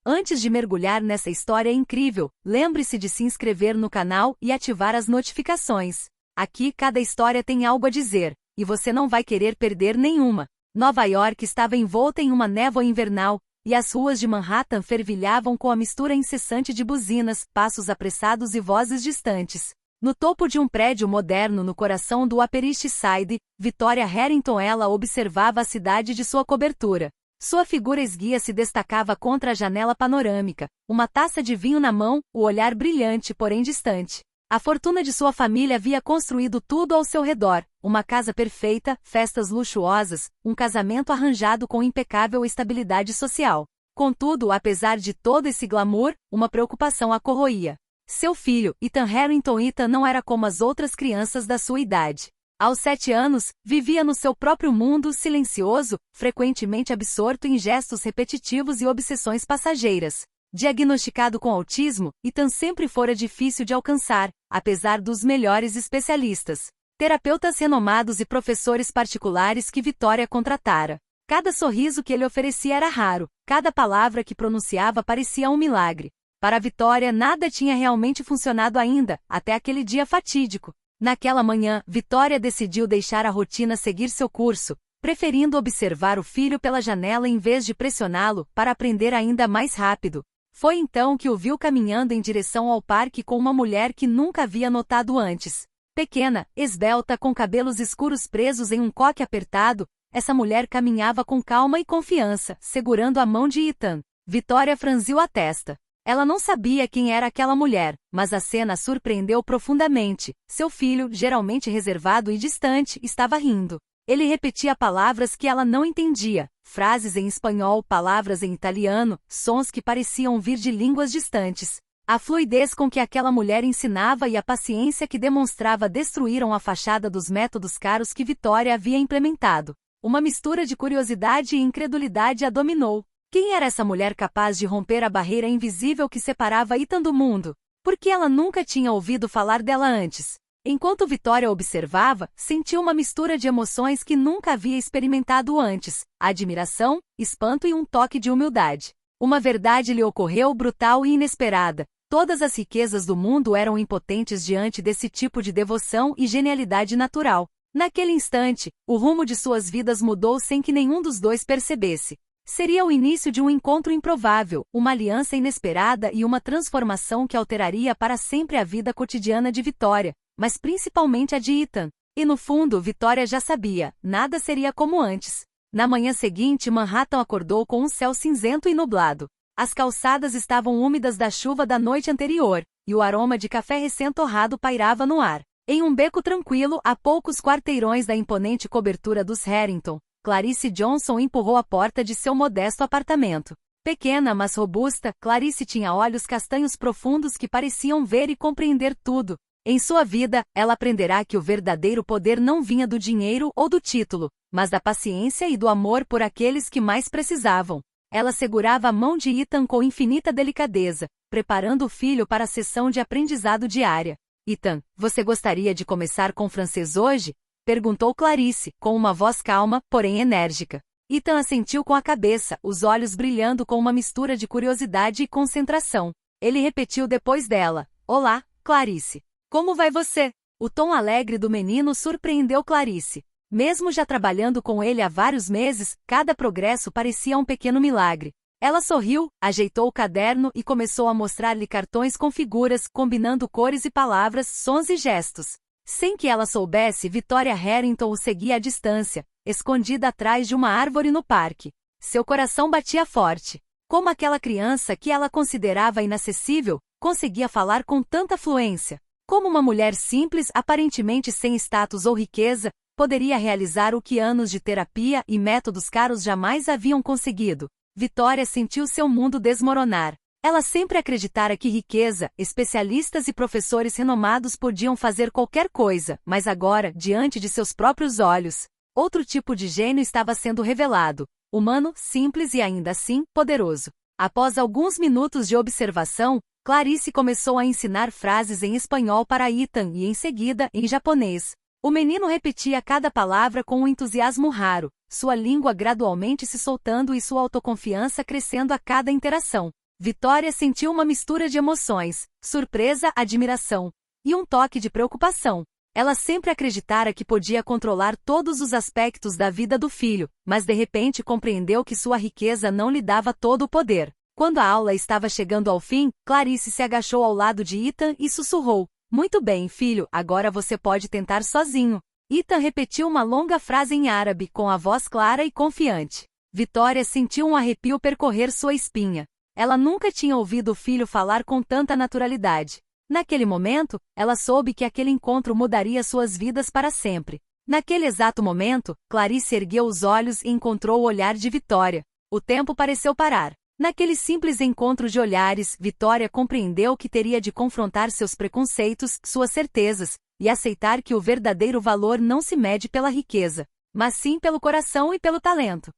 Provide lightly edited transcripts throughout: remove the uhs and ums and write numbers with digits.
Antes de mergulhar nessa história incrível, lembre-se de se inscrever no canal e ativar as notificações. Aqui cada história tem algo a dizer, e você não vai querer perder nenhuma. Nova York estava envolta em uma névoa invernal, e as ruas de Manhattan fervilhavam com a mistura incessante de buzinas, passos apressados e vozes distantes. No topo de um prédio moderno no coração do Upper East Side, Victoria Harrington ela observava a cidade de sua cobertura. Sua figura esguia se destacava contra a janela panorâmica, uma taça de vinho na mão, o olhar brilhante porém distante. A fortuna de sua família havia construído tudo ao seu redor, uma casa perfeita, festas luxuosas, um casamento arranjado com impecável estabilidade social. Contudo, apesar de todo esse glamour, uma preocupação a corroía. Seu filho, Ethan Harrington Ethan não era como as outras crianças da sua idade. Aos 7 anos, vivia no seu próprio mundo silencioso, frequentemente absorto em gestos repetitivos e obsessões passageiras. Diagnosticado com autismo, Ethan sempre fora difícil de alcançar, apesar dos melhores especialistas, terapeutas renomados e professores particulares que Victoria contratara. Cada sorriso que ele oferecia era raro, cada palavra que pronunciava parecia um milagre. Para Victoria nada tinha realmente funcionado ainda, até aquele dia fatídico. Naquela manhã, Victoria decidiu deixar a rotina seguir seu curso, preferindo observar o filho pela janela em vez de pressioná-lo para aprender ainda mais rápido. Foi então que o viu caminhando em direção ao parque com uma mulher que nunca havia notado antes. Pequena, esbelta com cabelos escuros presos em um coque apertado, essa mulher caminhava com calma e confiança, segurando a mão de Ethan. Victoria franziu a testa. Ela não sabia quem era aquela mulher, mas a cena a surpreendeu profundamente. Seu filho, geralmente reservado e distante, estava rindo. Ele repetia palavras que ela não entendia, frases em espanhol, palavras em italiano, sons que pareciam vir de línguas distantes. A fluidez com que aquela mulher ensinava e a paciência que demonstrava destruíram a fachada dos métodos caros que Victoria havia implementado. Uma mistura de curiosidade e incredulidade a dominou. Quem era essa mulher capaz de romper a barreira invisível que separava Ethan do mundo? Por que ela nunca tinha ouvido falar dela antes? Enquanto Victoria observava, sentiu uma mistura de emoções que nunca havia experimentado antes: admiração, espanto e um toque de humildade. Uma verdade lhe ocorreu brutal e inesperada. Todas as riquezas do mundo eram impotentes diante desse tipo de devoção e genialidade natural. Naquele instante, o rumo de suas vidas mudou sem que nenhum dos dois percebesse. Seria o início de um encontro improvável, uma aliança inesperada e uma transformação que alteraria para sempre a vida cotidiana de Victoria, mas principalmente a de Ethan. E no fundo, Victoria já sabia, nada seria como antes. Na manhã seguinte, Manhattan acordou com um céu cinzento e nublado. As calçadas estavam úmidas da chuva da noite anterior, e o aroma de café recém-torrado pairava no ar. Em um beco tranquilo, a poucos quarteirões da imponente cobertura dos Harrington, Clarice Johnson empurrou a porta de seu modesto apartamento. Pequena, mas robusta, Clarice tinha olhos castanhos profundos que pareciam ver e compreender tudo. Em sua vida, ela aprenderá que o verdadeiro poder não vinha do dinheiro ou do título, mas da paciência e do amor por aqueles que mais precisavam. Ela segurava a mão de Ethan com infinita delicadeza, preparando o filho para a sessão de aprendizado diária. Ethan, você gostaria de começar com francês hoje? Perguntou Clarice, com uma voz calma, porém enérgica. Ethan assentiu com a cabeça, os olhos brilhando com uma mistura de curiosidade e concentração. Ele repetiu depois dela: Olá, Clarice. Como vai você? O tom alegre do menino surpreendeu Clarice. Mesmo já trabalhando com ele há vários meses, cada progresso parecia um pequeno milagre. Ela sorriu, ajeitou o caderno e começou a mostrar-lhe cartões com figuras, combinando cores e palavras, sons e gestos. Sem que ela soubesse, Victoria Harrington o seguia à distância, escondida atrás de uma árvore no parque. Seu coração batia forte. Como aquela criança que ela considerava inacessível, conseguia falar com tanta fluência. Como uma mulher simples, aparentemente sem status ou riqueza, poderia realizar o que anos de terapia e métodos caros jamais haviam conseguido. Victoria sentiu seu mundo desmoronar. Ela sempre acreditara que riqueza, especialistas e professores renomados podiam fazer qualquer coisa, mas agora, diante de seus próprios olhos, outro tipo de gênio estava sendo revelado. Humano, simples e ainda assim, poderoso. Após alguns minutos de observação, Clarice começou a ensinar frases em espanhol para Ethan e em seguida, em japonês. O menino repetia cada palavra com um entusiasmo raro, sua língua gradualmente se soltando e sua autoconfiança crescendo a cada interação. Vitória sentiu uma mistura de emoções, surpresa, admiração e um toque de preocupação. Ela sempre acreditara que podia controlar todos os aspectos da vida do filho, mas de repente compreendeu que sua riqueza não lhe dava todo o poder. Quando a aula estava chegando ao fim, Clarice se agachou ao lado de Ethan e sussurrou: "Muito bem, filho, agora você pode tentar sozinho." Ethan repetiu uma longa frase em árabe com a voz clara e confiante. Vitória sentiu um arrepio percorrer sua espinha. Ela nunca tinha ouvido o filho falar com tanta naturalidade. Naquele momento, ela soube que aquele encontro mudaria suas vidas para sempre. Naquele exato momento, Clarice ergueu os olhos e encontrou o olhar de Vitória. O tempo pareceu parar. Naquele simples encontro de olhares, Vitória compreendeu que teria de confrontar seus preconceitos, suas certezas, e aceitar que o verdadeiro valor não se mede pela riqueza, mas sim pelo coração e pelo talento.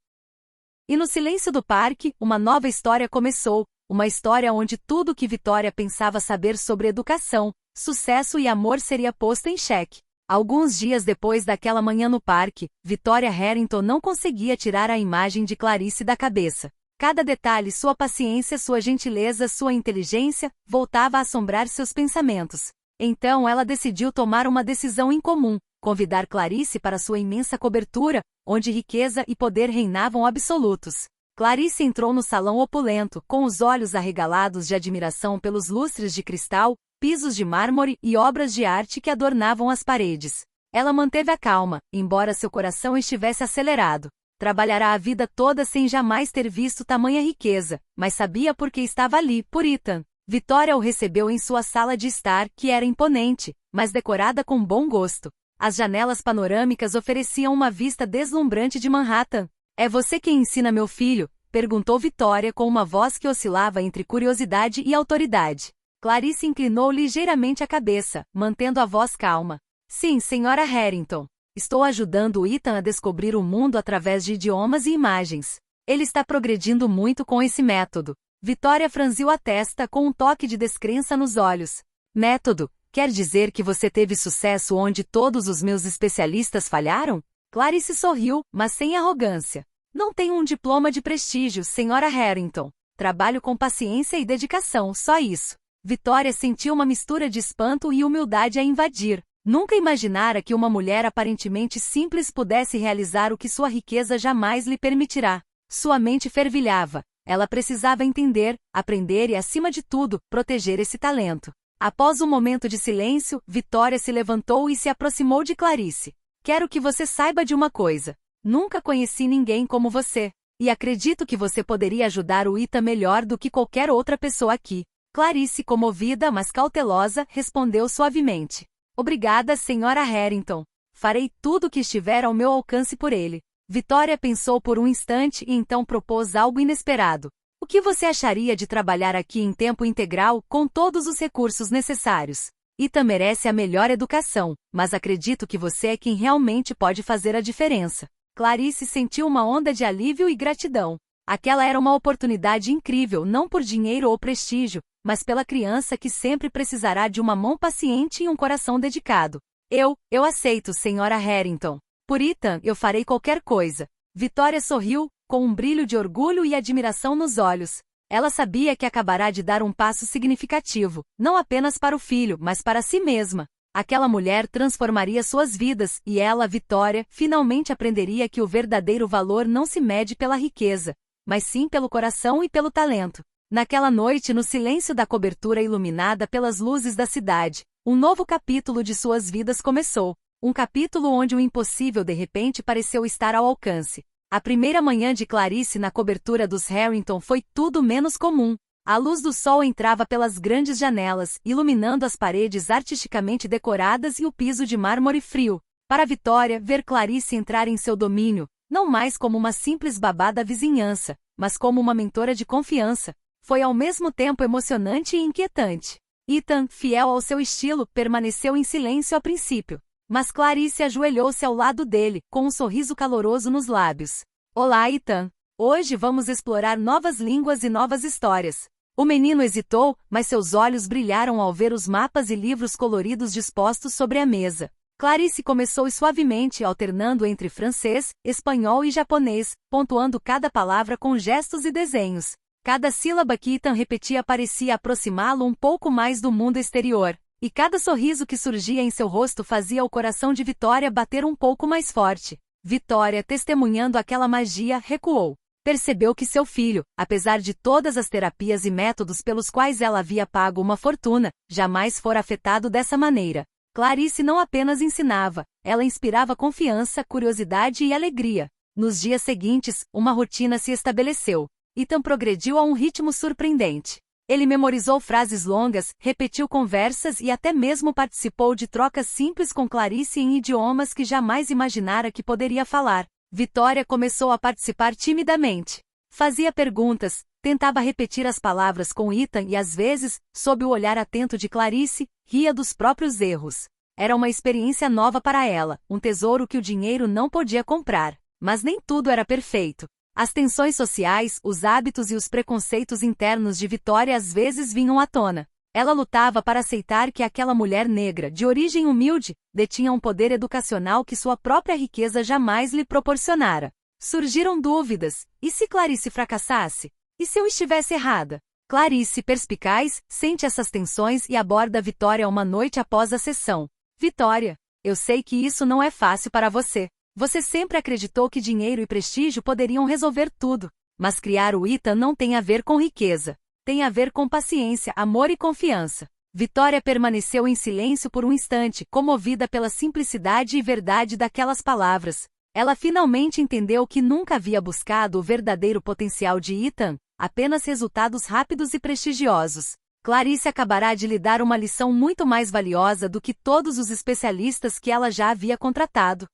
E no silêncio do parque, uma nova história começou, uma história onde tudo o que Vitória pensava saber sobre educação, sucesso e amor seria posto em xeque. Alguns dias depois daquela manhã no parque, Vitória Harrington não conseguia tirar a imagem de Clarice da cabeça. Cada detalhe, sua paciência, sua gentileza, sua inteligência, voltava a assombrar seus pensamentos. Então ela decidiu tomar uma decisão incomum, convidar Clarice para sua imensa cobertura, onde riqueza e poder reinavam absolutos. Clarice entrou no salão opulento, com os olhos arregalados de admiração pelos lustres de cristal, pisos de mármore e obras de arte que adornavam as paredes. Ela manteve a calma, embora seu coração estivesse acelerado. Trabalhará a vida toda sem jamais ter visto tamanha riqueza, mas sabia por que estava ali, por Ethan. Vitória o recebeu em sua sala de estar, que era imponente, mas decorada com bom gosto. As janelas panorâmicas ofereciam uma vista deslumbrante de Manhattan. "É você quem ensina meu filho?" perguntou Vitória com uma voz que oscilava entre curiosidade e autoridade. Clarice inclinou ligeiramente a cabeça, mantendo a voz calma. "Sim, senhora Harrington. Estou ajudando o Ethan a descobrir o mundo através de idiomas e imagens. Ele está progredindo muito com esse método." Vitória franziu a testa com um toque de descrença nos olhos. "Método? Quer dizer que você teve sucesso onde todos os meus especialistas falharam?" Clarice sorriu, mas sem arrogância. "Não tenho um diploma de prestígio, senhora Harrington. Trabalho com paciência e dedicação, só isso." Vitória sentiu uma mistura de espanto e humildade a invadir. Nunca imaginara que uma mulher aparentemente simples pudesse realizar o que sua riqueza jamais lhe permitirá. Sua mente fervilhava. Ela precisava entender, aprender e, acima de tudo, proteger esse talento. Após um momento de silêncio, Vitória se levantou e se aproximou de Clarice. "Quero que você saiba de uma coisa. Nunca conheci ninguém como você. E acredito que você poderia ajudar o Ethan melhor do que qualquer outra pessoa aqui." Clarice, comovida, mas cautelosa, respondeu suavemente: "Obrigada, senhora Harrington. Farei tudo o que estiver ao meu alcance por ele." Vitória pensou por um instante e então propôs algo inesperado. "O que você acharia de trabalhar aqui em tempo integral, com todos os recursos necessários? Ethan merece a melhor educação, mas acredito que você é quem realmente pode fazer a diferença." Clarice sentiu uma onda de alívio e gratidão. Aquela era uma oportunidade incrível, não por dinheiro ou prestígio, mas pela criança que sempre precisará de uma mão paciente e um coração dedicado. Eu aceito, senhora Harrington. Por Ethan, eu farei qualquer coisa." Vitória sorriu, com um brilho de orgulho e admiração nos olhos. Ela sabia que acabará de dar um passo significativo, não apenas para o filho, mas para si mesma. Aquela mulher transformaria suas vidas, e ela, Vitória, finalmente aprenderia que o verdadeiro valor não se mede pela riqueza, mas sim pelo coração e pelo talento. Naquela noite, no silêncio da cobertura iluminada pelas luzes da cidade, um novo capítulo de suas vidas começou. Um capítulo onde o impossível de repente pareceu estar ao alcance. A primeira manhã de Clarice na cobertura dos Harrington foi tudo menos comum. A luz do sol entrava pelas grandes janelas, iluminando as paredes artisticamente decoradas e o piso de mármore frio. Para Vitória, ver Clarice entrar em seu domínio, não mais como uma simples babá da vizinhança, mas como uma mentora de confiança, foi ao mesmo tempo emocionante e inquietante. Ethan, fiel ao seu estilo, permaneceu em silêncio a princípio. Mas Clarice ajoelhou-se ao lado dele, com um sorriso caloroso nos lábios. "Olá, Ethan. Hoje vamos explorar novas línguas e novas histórias." O menino hesitou, mas seus olhos brilharam ao ver os mapas e livros coloridos dispostos sobre a mesa. Clarice começou suavemente, alternando entre francês, espanhol e japonês, pontuando cada palavra com gestos e desenhos. Cada sílaba que Ethan repetia parecia aproximá-lo um pouco mais do mundo exterior, e cada sorriso que surgia em seu rosto fazia o coração de Vitória bater um pouco mais forte. Vitória, testemunhando aquela magia, recuou. Percebeu que seu filho, apesar de todas as terapias e métodos pelos quais ela havia pago uma fortuna, jamais fora afetado dessa maneira. Clarice não apenas ensinava, ela inspirava confiança, curiosidade e alegria. Nos dias seguintes, uma rotina se estabeleceu. Ethan progrediu a um ritmo surpreendente. Ele memorizou frases longas, repetiu conversas e até mesmo participou de trocas simples com Clarice em idiomas que jamais imaginara que poderia falar. Vitória começou a participar timidamente. Fazia perguntas, tentava repetir as palavras com Ethan e às vezes, sob o olhar atento de Clarice, ria dos próprios erros. Era uma experiência nova para ela, um tesouro que o dinheiro não podia comprar. Mas nem tudo era perfeito. As tensões sociais, os hábitos e os preconceitos internos de Vitória às vezes vinham à tona. Ela lutava para aceitar que aquela mulher negra, de origem humilde, detinha um poder educacional que sua própria riqueza jamais lhe proporcionara. Surgiram dúvidas. E se Clarice fracassasse? E se eu estivesse errada? Clarice, perspicaz, sente essas tensões e aborda Vitória uma noite após a sessão. Vitória, eu sei que isso não é fácil para você. Você sempre acreditou que dinheiro e prestígio poderiam resolver tudo. Mas criar o Ethan não tem a ver com riqueza. Tem a ver com paciência, amor e confiança. Vitória permaneceu em silêncio por um instante, comovida pela simplicidade e verdade daquelas palavras. Ela finalmente entendeu que nunca havia buscado o verdadeiro potencial de Ethan, apenas resultados rápidos e prestigiosos. Clarice acabará de lhe dar uma lição muito mais valiosa do que todos os especialistas que ela já havia contratado.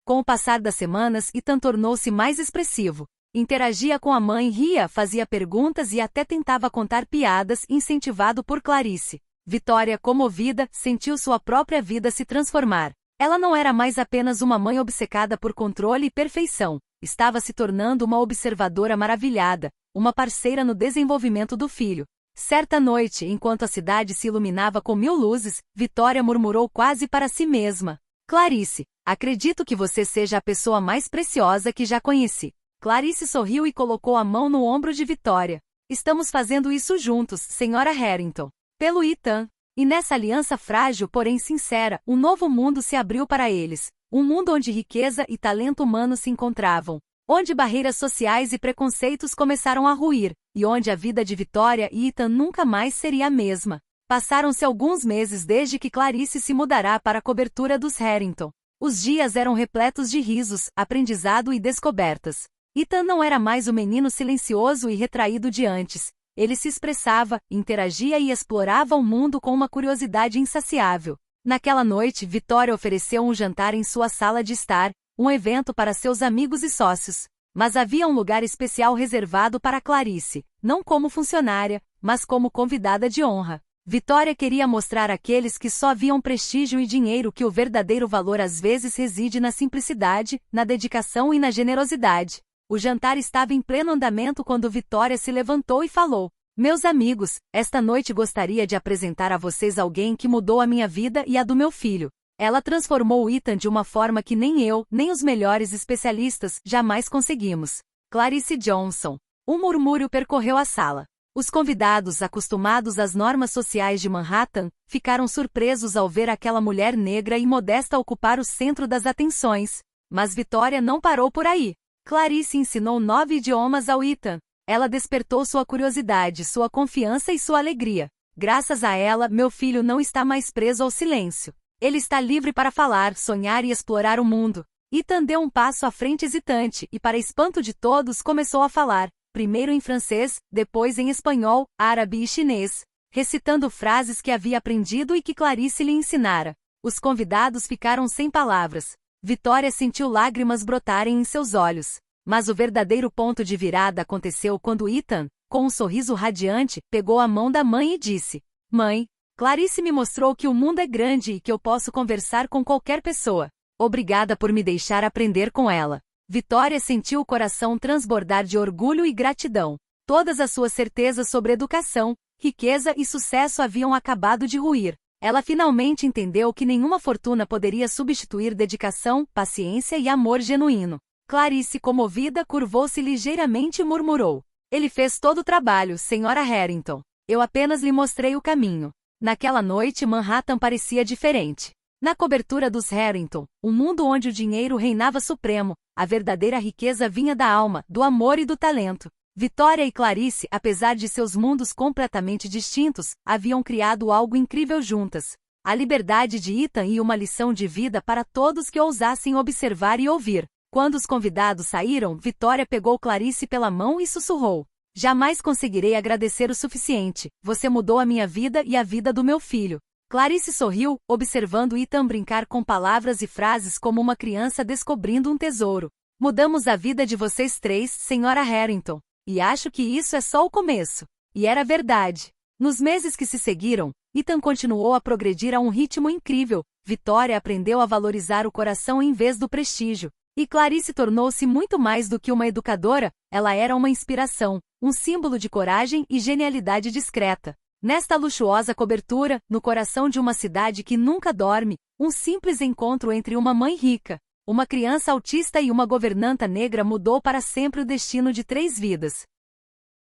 Com o passar das semanas, Ethan tornou-se mais expressivo. Interagia com a mãe, ria, fazia perguntas e até tentava contar piadas, incentivado por Clarice. Vitória, comovida, sentiu sua própria vida se transformar. Ela não era mais apenas uma mãe obcecada por controle e perfeição. Estava se tornando uma observadora maravilhada, uma parceira no desenvolvimento do filho. Certa noite, enquanto a cidade se iluminava com 1000 luzes, Vitória murmurou quase para si mesma. Clarice, acredito que você seja a pessoa mais preciosa que já conheci. Clarice sorriu e colocou a mão no ombro de Vitória. Estamos fazendo isso juntos, Senhora Harrington. Pelo Ethan. E nessa aliança frágil, porém sincera, um novo mundo se abriu para eles. Um mundo onde riqueza e talento humano se encontravam. Onde barreiras sociais e preconceitos começaram a ruir. E onde a vida de Vitória e Ethan nunca mais seria a mesma. Passaram-se alguns meses desde que Clarice se mudará para a cobertura dos Harrington. Os dias eram repletos de risos, aprendizado e descobertas. Ethan não era mais o menino silencioso e retraído de antes. Ele se expressava, interagia e explorava o mundo com uma curiosidade insaciável. Naquela noite, Vitória ofereceu um jantar em sua sala de estar, um evento para seus amigos e sócios. Mas havia um lugar especial reservado para Clarice, não como funcionária, mas como convidada de honra. Vitória queria mostrar àqueles que só viam prestígio e dinheiro que o verdadeiro valor às vezes reside na simplicidade, na dedicação e na generosidade. O jantar estava em pleno andamento quando Vitória se levantou e falou: Meus amigos, esta noite gostaria de apresentar a vocês alguém que mudou a minha vida e a do meu filho. Ela transformou o Ethan de uma forma que nem eu, nem os melhores especialistas, jamais conseguimos. Clarice Johnson. Um murmúrio percorreu a sala. Os convidados, acostumados às normas sociais de Manhattan, ficaram surpresos ao ver aquela mulher negra e modesta ocupar o centro das atenções. Mas Vitória não parou por aí. Clarice ensinou 9 idiomas ao Ethan. Ela despertou sua curiosidade, sua confiança e sua alegria. Graças a ela, meu filho não está mais preso ao silêncio. Ele está livre para falar, sonhar e explorar o mundo. Ethan deu um passo à frente hesitante e, para espanto de todos, começou a falar, primeiro em francês, depois em espanhol, árabe e chinês, recitando frases que havia aprendido e que Clarice lhe ensinara. Os convidados ficaram sem palavras. Vitória sentiu lágrimas brotarem em seus olhos. Mas o verdadeiro ponto de virada aconteceu quando Ethan, com um sorriso radiante, pegou a mão da mãe e disse: Mãe, Clarice me mostrou que o mundo é grande e que eu posso conversar com qualquer pessoa. Obrigada por me deixar aprender com ela. Vitória sentiu o coração transbordar de orgulho e gratidão. Todas as suas certezas sobre educação, riqueza e sucesso haviam acabado de ruir. Ela finalmente entendeu que nenhuma fortuna poderia substituir dedicação, paciência e amor genuíno. Clarice, comovida, curvou-se ligeiramente e murmurou: Ele fez todo o trabalho, Sra. Harrington. Eu apenas lhe mostrei o caminho. Naquela noite Manhattan parecia diferente. Na cobertura dos Harrington, um mundo onde o dinheiro reinava supremo, a verdadeira riqueza vinha da alma, do amor e do talento. Victoria e Clarice, apesar de seus mundos completamente distintos, haviam criado algo incrível juntas. A liberdade de Ethan e uma lição de vida para todos que ousassem observar e ouvir. Quando os convidados saíram, Victoria pegou Clarice pela mão e sussurrou: "Jamais conseguirei agradecer o suficiente. Você mudou a minha vida e a vida do meu filho." Clarice sorriu, observando Ethan brincar com palavras e frases como uma criança descobrindo um tesouro. "Mudamos a vida de vocês três, Sra. Harrington. E acho que isso é só o começo." E era verdade. Nos meses que se seguiram, Ethan continuou a progredir a um ritmo incrível. Victoria aprendeu a valorizar o coração em vez do prestígio. E Clarice tornou-se muito mais do que uma educadora, ela era uma inspiração, um símbolo de coragem e genialidade discreta. Nesta luxuosa cobertura, no coração de uma cidade que nunca dorme, um simples encontro entre uma mãe rica, uma criança autista e uma governanta negra mudou para sempre o destino de 3 vidas.